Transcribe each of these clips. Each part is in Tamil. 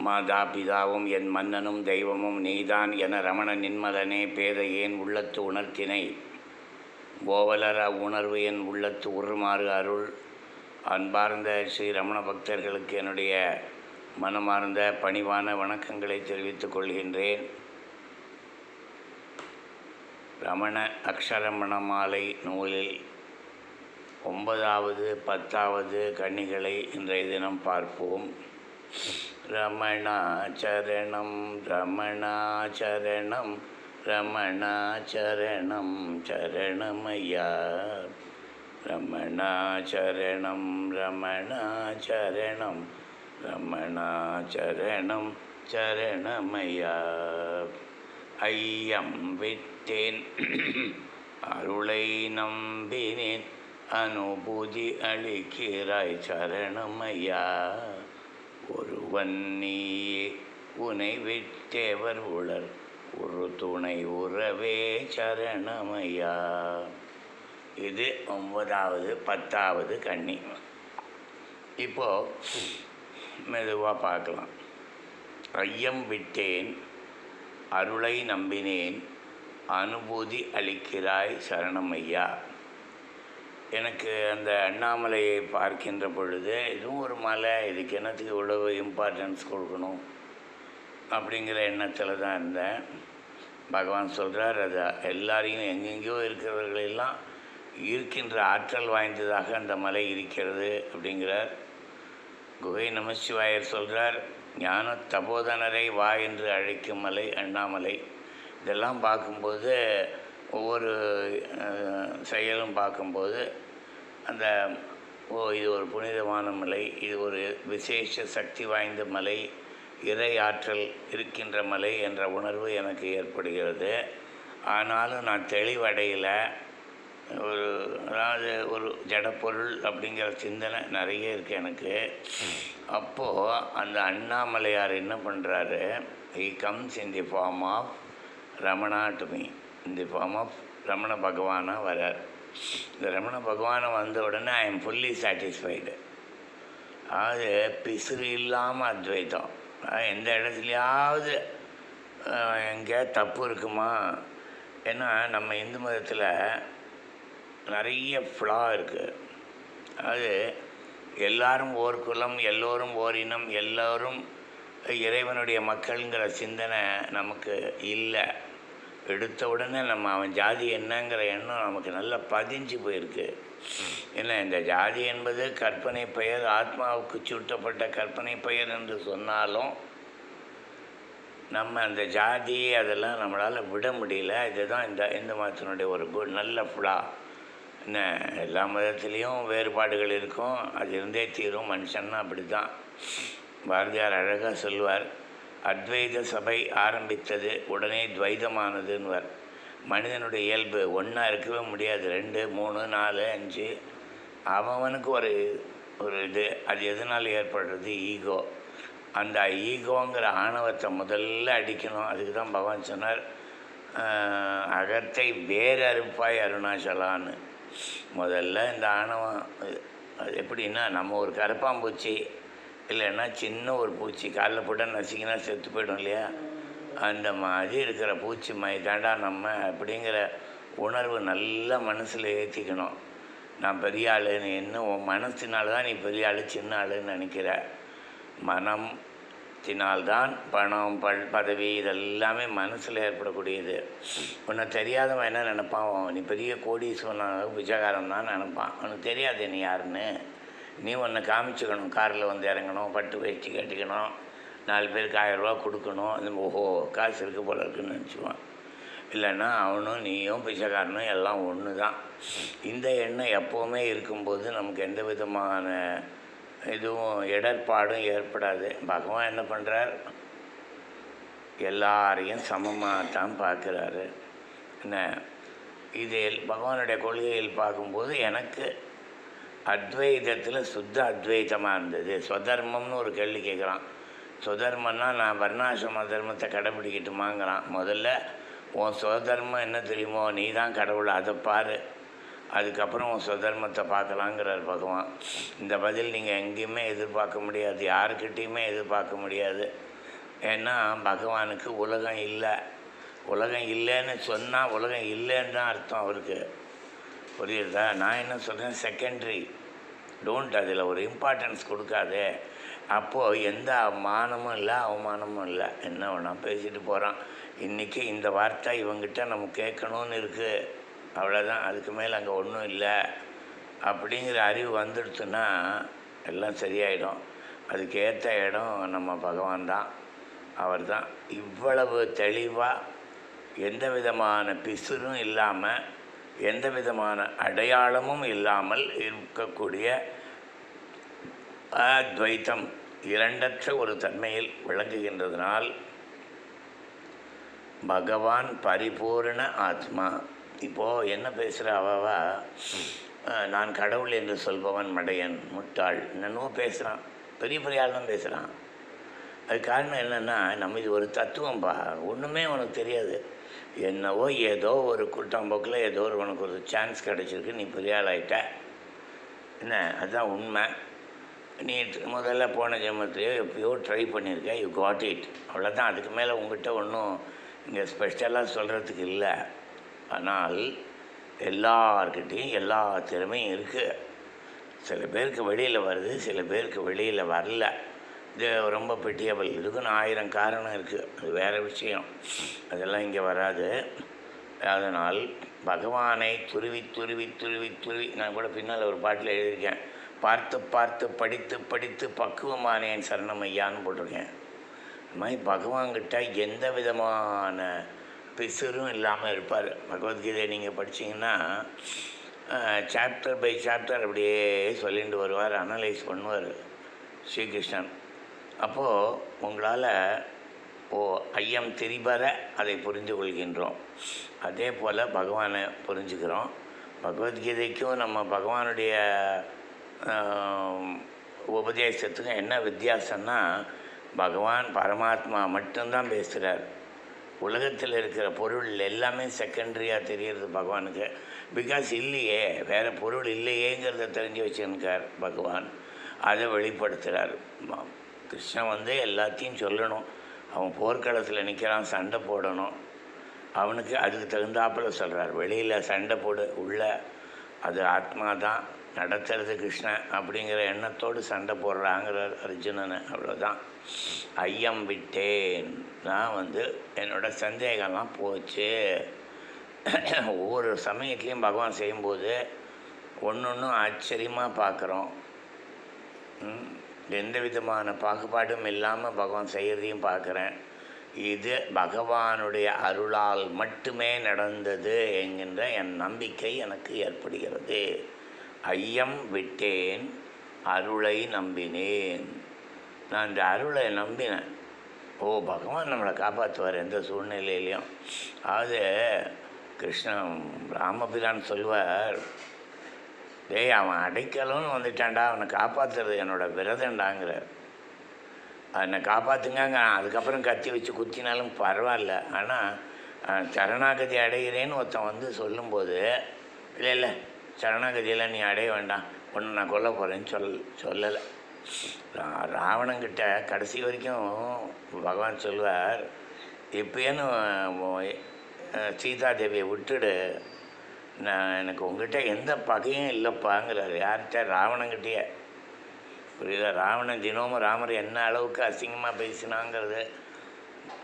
மாதா பிதாவும் என் மன்னனும் தெய்வமும் நீதான் என ரமண நின்மலனே பேத ஏன் உள்ளத்து உணர்த்தினை ஓவலர உணர்வு என் உள்ளத்து உருமாறு அருள். அன்பார்ந்த ஸ்ரீ ரமண பக்தர்களுக்கு என்னுடைய மனமார்ந்த பணிவான வணக்கங்களை தெரிவித்துக் கொள்கின்றேன். ரமண அக்ஷரமணமாலை நூலில் 9வது 10வது கன்னிகளை இன்றைய தினம் பார்ப்போம். ரமணாச்சரணம் ரமணாச்சரணம் ரமணாச்சரணம் சரணமையா. ரமணாச்சரணம் ரமணாச்சரணம் ரமணாச்சரணம் சரணமையா. ஐயம் விட்டேன் அருளை நம்பினேன் அனுபூதி அளிக்கிறாய் சரணமையா. ஒருவன் நீயே உனை விட்டேவர் உளர் ஒரு துணை உறவே சரணமையா. இது 9வது 10வது கன்னி. இப்போது மெதுவாக பார்க்கலாம். ஐயம் விட்டேன் அருளை நம்பினேன் அனுபூதி அளிக்கிறாய் சரணமையா. எனக்கு அந்த அண்ணாமலையை பார்க்கின்ற பொழுது இதுவும் ஒரு மலை, இதுக்கு என்னத்துக்கு இவ்வளவு இம்பார்ட்டன்ஸ் கொடுக்கணும் அப்படிங்கிற எண்ணத்தில் தான் இருந்தேன். பகவான் சொல்கிறார், அது எல்லாரையும் எங்கெங்கேயோ இருக்கிறவர்களெல்லாம் இருக்கின்ற ஆற்றல் வாய்ந்ததாக அந்த மலை இருக்கிறது அப்படிங்கிறார். குகை நமசிவாயர் சொல்கிறார், ஞான தபோதனரை வா என்று அழைக்கும் மலை அண்ணாமலை. இதெல்லாம் பார்க்கும்போது ஒவ்வொரு செயலும் பார்க்கும்போது அந்த இது ஒரு புனிதமான மலை, இது ஒரு விசேஷ சக்தி வாய்ந்த மலை, இறை ஆற்றல் இருக்கின்ற மலை என்ற உணர்வு எனக்கு ஏற்படுகிறது. ஆனாலும் நான் தெளிவடையில் அதாவது ஒரு ஜடப்பொருள் அப்படிங்கிற சிந்தனை நிறைய இருக்குது எனக்கு. அப்போது அந்த அண்ணாமலையார் என்ன பண்ணுறாரு, he comes in the form of Ramana to me, in the form of Ramana பகவானாக வரார். இந்த ரமண பகவானை வந்த உடனே ஐ எம் ஃபுல்லி சாட்டிஸ்ஃபைடு. அதாவது பிசுறு இல்லாமல் அத்வைத்தம். எந்த இடத்துலையாவது எங்கே தப்பு இருக்குமா? ஏன்னா நம்ம இந்து மதத்தில் நிறைய ஃப்ளா இருக்குது. அது எல்லாரும் ஓர் குலம், எல்லோரும் ஓர் இனம், எல்லோரும் இறைவனுடைய மக்கள்ங்கிற சிந்தனை நமக்கு இல்லை. எடுத்த உடனே நம்ம அவன் ஜாதி என்னங்கிற எண்ணம் நமக்கு நல்லா பதிஞ்சு போயிருக்கு. ஏன்னா இந்த ஜாதி என்பது கற்பனை பெயர், ஆத்மாவுக்கு சூட்டப்பட்ட கற்பனை பெயர் என்று சொன்னாலும் நம்ம அந்த ஜாதி அதெல்லாம் நம்மளால் விட முடியல. இதுதான் இந்த மதத்தினுடைய ஒரு நல்ல ஃப்ளா. என்ன, எல்லா மதத்துலேயும் வேறுபாடுகள் இருக்கும், அது இருந்தே தீரும். மனுஷன்னா அப்படி தான். பாரதியார் அழகாக சொல்வார், அத்வைத சபை ஆரம்பித்தது உடனே துவைதமானதுன்னுவார். மனிதனுடைய இயல்பு ஒன்றா இருக்கவே முடியாது, 2 3 4 5 அவனுக்கு ஒரு இது. அது எதனால் ஏற்படுறது? ஈகோ. அந்த ஈகோங்கிற ஆணவத்தை முதல்ல அடிக்கணும். அதுக்கு தான் பகவான் சொன்னார், அகத்தை வேறு அறுப்பாய் அருணாச்சலான்னு. முதல்ல இந்த ஆணவம் அது எப்படின்னா, நம்ம ஒரு கரப்பாம்பூச்சி இல்லைன்னா சின்ன ஒரு பூச்சி காலில் போட்ட நசிக்கினா செத்து போய்டும் இல்லையா, அந்த மாதிரி இருக்கிற பூச்சி மாதிரி தாண்டா நம்ம அப்படிங்கிற உணர்வு நல்லா மனசில் ஏற்றிக்கணும். நான் பெரிய ஆளுன்னு என்ன, உன் மனத்தினால்தான் தான் நீ பெரிய ஆள் சின்ன ஆளுன்னு நினைக்கிற. மனத்தினால்தான் பணம் பதவி இதெல்லாமே மனசில் ஏற்படக்கூடியது. உன்னை தெரியாதவன் என்ன நினைப்பான், நீ பெரிய கோடீஸ்வரனாக பிச்சைக்காரன் தான் நினைப்பான். அவனுக்கு தெரியாது நீ யாருன்னு. நீ ஒன்று காமிச்சுக்கணும், காரில் வந்து இறங்கணும், பட்டு வேஷ்டி கட்டிக்கணும், 4 பேருக்கு 1000 ரூபா கொடுக்கணும், அந்த ஓஹோ காசு இருக்குது போல இருக்குன்னு நினச்சிக்குவான். இல்லைன்னா அவனும் நீயும் பிச்சைக்காரனும் எல்லாம் ஒன்று தான். இந்த எண்ணம் எப்போவுமே இருக்கும்போது நமக்கு எந்த விதமான இதுவும் இடர்பாடும் ஏற்படாது. பகவான் என்ன பண்ணுறார், எல்லாரையும் சமமாக தான் பார்க்குறாரு. என்ன, இது பகவானுடைய கொள்கையில் பார்க்கும்போது எனக்கு அத்வைதத்தில் சுத்த அத்வைத்தமாக இருந்தது. ஸ்வதர்மம்னு ஒரு கேள்வி கேட்குறான். ஸ்வதர்மன்னா நான் வர்ணாசிரம தர்மத்தை கடைப்பிடிக்கட்டுமாங்கிறான். முதல்ல உன் சுதர்மம் என்ன தெரியுமோ, நீ தான் கடவுள், அதை பாரு. அதுக்கப்புறம் உன் சுதர்மத்தை பார்க்கலாங்கிறார் பகவான். இந்த பதில் நீங்கள் எங்கேயுமே எதிர்பார்க்க முடியாது, யாருக்கிட்டேயுமே எதிர்பார்க்க முடியாது. ஏன்னா பகவானுக்கு உலகம் இல்லை. உலகம் இல்லைன்னு சொன்னால் உலகம் இல்லைன்னு தான் அர்த்தம் அவருக்கு. புரியுதா? நான் என்ன சொல்கிறேன், செகண்ட்ரி, டோன்ட் அதில் ஒரு இம்பார்ட்டன்ஸ் கொடுக்காதே. அப்போது எந்த மானமும் இல்லை, அவமானமும் இல்லை. என்ன வேணால் பேசிட்டு போகிறான். இன்றைக்கி இந்த வார்த்தை இவங்கிட்ட நம்ம கேட்கணுன்னு இருக்குது, அவ்வளோதான். அதுக்கு மேலே அங்கே ஒன்றும் இல்லை அப்படிங்கிற அறிவு வந்துடுச்சுன்னா எல்லாம் சரியாயிடும். அதுக்கு ஏற்ற இடம் நம்ம பகவான் தான். அவர் தான் இவ்வளவு தெளிவாக எந்த விதமான பிசுறும் இல்லாமல், எந்த விதமான அடையாளமும் இல்லாமல் இருக்கக்கூடிய அத்வைத்தம், இரண்டற்ற ஒரு தன்மையில் விளங்குகின்றதுனால் பகவான் பரிபூர்ண ஆத்மா. இப்போது என்ன பேசுகிற அவவா, நான் கடவுள் என்று சொல்பவன் மடையன், முட்டாள், என்னென்னோ பேசுகிறான். பெரிய பெரிய ஆள் தான் பேசுகிறான். அது காரணம் என்னென்னா, நம்ம இது ஒரு தத்துவம்பா, ஒன்றுமே உனக்கு தெரியாது. என்னவோ ஏதோ ஒரு கூட்டம்போக்கில் ஏதோ ஒரு உனக்கு ஒரு சான்ஸ் கிடச்சிருக்கு, நீ பெரிய ஆள் ஆகிட்ட. என்ன, அதுதான் உண்மை. நீ முதல்ல போன ஜென்மத்திலையோ எப்பயோ ட்ரை பண்ணியிருக்க, யூ காட் இட், அவ்வளோதான். அதுக்கு மேலே உங்கள்கிட்ட ஒன்றும் இங்கே ஸ்பெஷலாக சொல்கிறதுக்கு இல்லை. ஆனால் எல்லார்கிட்டையும் எல்லா திறமையும் இருக்குது. சில பேருக்கு வெளியில் வருது, சில பேருக்கு வெளியில் வரல. இது ரொம்ப பிட்டியபிள். இதுக்குன்னு 1000 காரணம் இருக்குது, அது வேறு விஷயம். அதெல்லாம் இங்கே வராது. அதனால் பகவானை துருவி துருவி துருவி துருவி, நான் கூட பின்னால் ஒரு பாட்டில் எழுதியிருக்கேன், பார்த்து பார்த்து படித்து படித்து பக்குவமானேன் சரணம் ஐயான்னு போட்டிருக்கேன். இது மாதிரி பகவான்கிட்ட எந்த விதமான பிசுறும் இல்லாமல் இருப்பார். பகவத்கீதை நீங்கள் படித்தீங்கன்னா சாப்டர் பை சாப்டர் அப்படியே சொல்லிட்டு வருவார், அனலைஸ் பண்ணுவார் ஸ்ரீகிருஷ்ணன். அப்போது உங்களால் ஐயம் திரிபர அதை புரிந்து கொள்கின்றோம். அதே போல் பகவானை புரிஞ்சுக்கிறோம். பகவத்கீதைக்கும் நம்ம பகவானுடைய உபதேசத்துக்கும் என்ன வித்தியாசம்னா, பகவான் பரமாத்மா மட்டும்தான் பேசுகிறார். உலகத்தில் இருக்கிற பொருள் எல்லாமே செகண்டரியாக தெரிகிறது பகவானுக்கு. பிகாஸ் இல்லையே, வேறு பொருள் இல்லையேங்கிறத தெரிஞ்சு வச்சுருக்கார் பகவான். அதை வெளிப்படுத்துகிறார். கிருஷ்ணன் எல்லாத்தையும் சொல்லணும். அவன் போர்க்களத்தில் நிற்கிறான், சண்டை போடணும். அவனுக்கு அதுக்கு தகுந்தாப்பில் சொல்கிறார். வெளியில் சண்டை போடு, உள்ள அது ஆத்மா தான் நடத்துறது கிருஷ்ணன் அப்படிங்கிற எண்ணத்தோடு சண்டை போடுறாங்கிறார் அர்ஜுனனை. அவ்வளோதான். ஐயம் விட்டேன், நான் என்னோடய சந்தேகம்லாம் போச்சு. ஒவ்வொரு சமயத்துலேயும் பகவான் செய்யும்போது ஒன்று ஆச்சரியமாக பார்க்குறோம். எந்த விதமான பாகுபாடும் இல்லாமல் பகவான் செய்கிறதையும் பார்க்குறேன். இது பகவானுடைய அருளால் மட்டுமே நடந்தது என்கின்ற என் நம்பிக்கை எனக்கு ஏற்படுகிறது. ஐயம் விட்டேன், அருளை நம்பினேன். நான் இந்த அருளை நம்பினேன். பகவான் நம்மளை காப்பாற்றுவார் எந்த சூழ்நிலையிலையும். அது கிருஷ்ணன் ராமபிரான் சொல்வார், டேய் அவன் அடைக்கலன்னு வந்துட்டான்டா, அவனை காப்பாற்றுறது என்னோடய விரதண்டாங்கிறார். என்னை காப்பாற்றுங்க, அதுக்கப்புறம் கத்தி வச்சு குத்தினாலும் பரவாயில்ல, ஆனால் சரணாகதி அடைகிறேன்னு ஒருத்தன் சொல்லும்போது, இல்லை சரணாகதியெல்லாம் நீ அடைய வேண்டாம், ஒன்று நான் கொல்ல போகிறேன்னு சொல்லலை. ராவணங்கிட்ட கடைசி வரைக்கும் பகவான் சொல்வார், இப்போன்னு சீதாதேவியை விட்டுடு, எனக்கு உங்கள்கிட்ட எந்த பகையும் இல்லைப்பாங்கிறார். யார்கிட்ட? ராவணங்கிட்டே. புரியுதா? ராவணன் தினமும் ராமர் என்ன அளவுக்கு அசிங்கமாக பேசினாங்கிறது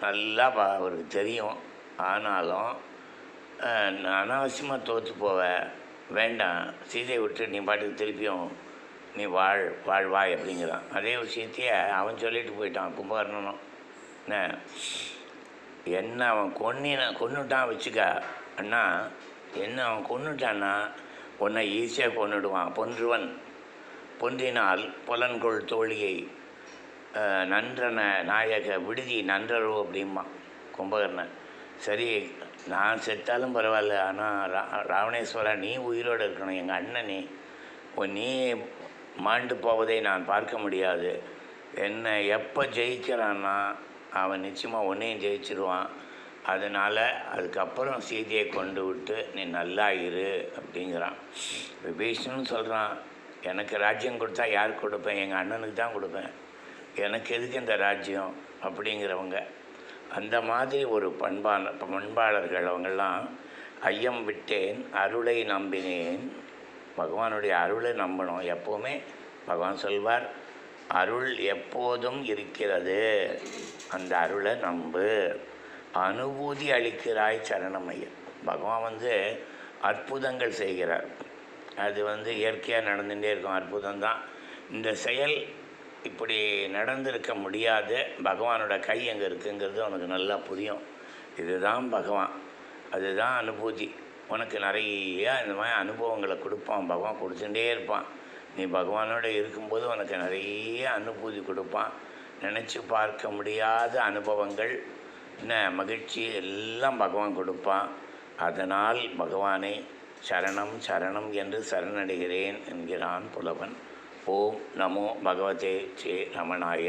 நல்லா அவருக்கு தெரியும். ஆனாலும் அனாவசியமாக தோற்று போவ வேண்டாம், சீதையை விட்டு நீ பாட்டுக்கு திருப்பியும் நீ வாழ்வாய் அப்படிங்கிறான். அதே விஷயத்தையே அவன் சொல்லிட்டு போயிட்டான் கும்பகர்ணனும். என்ன அவன் கொன்னுட்டான் வச்சுக்க அண்ணா, என்ன அவன் கொன்னுட்டான்னா உன்னை ஈஸியாக கொன்னுடுவான். பொன்றினால் புலன்கொள் தோழியை நன்றன நாயக விடுதி நன்றரோ அப்படிம்மா கும்பகர்ணன். சரி, நான் செத்தாலும் பரவாயில்ல, ஆனால் ராவணேஸ்வரா நீ உயிரோடு இருக்கணும், எங்கள் அண்ணனே, நீ மாண்டு போவதை நான் பார்க்க முடியாது. என்னை எப்போ ஜெயிக்கிறான்னா அவன் நிச்சயமாக உன்னையும் ஜெயிச்சிருவான். அதனால் அதுக்கப்புறம் சீதையை கொண்டு விட்டு நீ நல்லா இரு அப்படிங்கிறான். விபீஷணன் சொல்கிறான், எனக்கு ராஜ்யம் கொடுத்தா யாருக்கு கொடுப்பேன்? எங்கள் அண்ணனுக்கு தான் கொடுப்பேன். எனக்கு எதுக்கு இந்த ராஜ்யம் அப்படிங்கிறவங்க. அந்த மாதிரி ஒரு பண்பாளர்கள் அவங்கெல்லாம். ஐயம் விட்டேன் அருளை நம்பினேன். பகவானுடைய அருளை நம்பணும். எப்போவுமே பகவான் சொல்வார், அருள் எப்போதும் இருக்கிறது, அந்த அருளை நம்பு. அனுபூதி அளிக்கிறாய் சரணமையம். பகவான் அற்புதங்கள் செய்கிறார். அது இயற்கையாக நடந்துகிட்டே இருக்கும். அற்புதம்தான். இந்த செயல் இப்படி நடந்திருக்க முடியாது, பகவானோட கை எங்கே இருக்குங்கிறது உனக்கு நல்லா புரியும். இதுதான் பகவான், அதுதான் அனுபூதி. உனக்கு நிறைய இந்த மாதிரி அனுபவங்களை கொடுப்பான். பகவான் கொடுத்துட்டே இருப்பான். நீ பகவானோட இருக்கும்போது உனக்கு நிறைய அனுபூதி கொடுப்பான். நினச்சி பார்க்க முடியாத அனுபவங்கள், என்ன மகிழ்ச்சி எல்லாம் பகவான் கொடுப்பான். அதனால் பகவானை சரணம் சரணம் என்று சரணடைகிறேன் என்கிறான் புலவன். ஓம் நமோ பகவதே ஸ்ரீ ரமணாய.